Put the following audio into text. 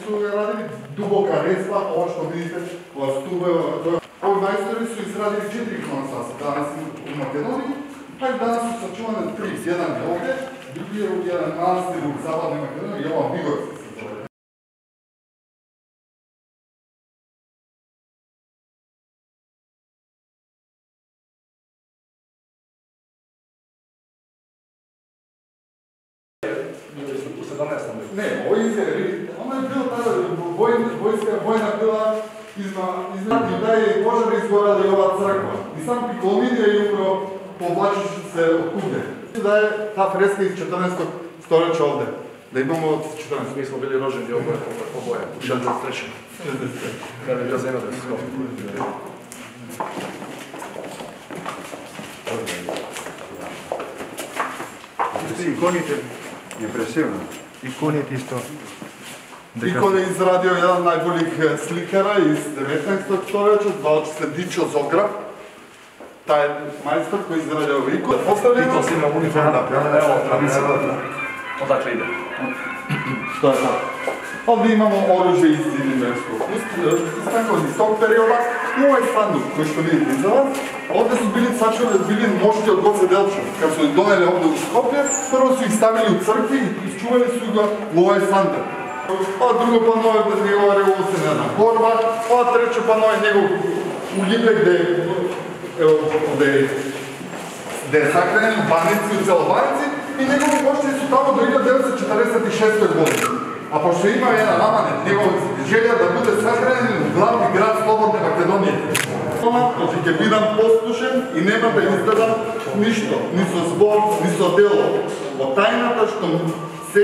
su radili duboka respa, ovo što vidite, ova stube, ovi majstori su izradili 4 ikonostasa danas u Makedoniji, pa i danas su sačuvane 3, jedan je ovdje, drugi je jedan manastir u zapadnoj Makedoniji i ova Bigorska se zove. Ne, ovo je ono je bilo tada, vojna bila između da je požar izgorala i ova crkva. I sam Piccolomini je upravo povlačiš se od kude. Da je ta freska iz 14. stoljeća ovdje. Da imamo od 14. Mi smo bili rođeni oboje, u 63. Kada je bio zemlja da se skopi. Ikonite, impresivno. Ikonite isto. Ikon je izradio jedan od najboljih slikara iz 19. stoljeća, zvao se Dičo Zograf. Taj majstor koji je izradio ovaj ikon. I to si ima uniform, evo, tradicija. Odakle ide? To je tako. Ovdje imamo oružje iz Diminerskog. Iz tog perioda i ovaj sanduk koji što vidite iza vas. Ovdje su bili mošti od Goce Delča. Kad su ih doneli ovdje u Skopje, prvo su ih stavili u crkvi i isčuvali su ga u ovaj sanduk. Ova drugo pano je njegova revolucionarna borba, ova treće pano je njegov ugibljak gdje je sahranjen u Banici, u Celobanici i njegovi mošti su tamo do 1946. godine. A pošto ima jedan amanet, njegov želja da bude sahranjen u glavni grad Slobodne Makedonije. Znači je bidan poslušen i nema da izgleda ništo, ni so zbor, ni so delo. Od tajната što se...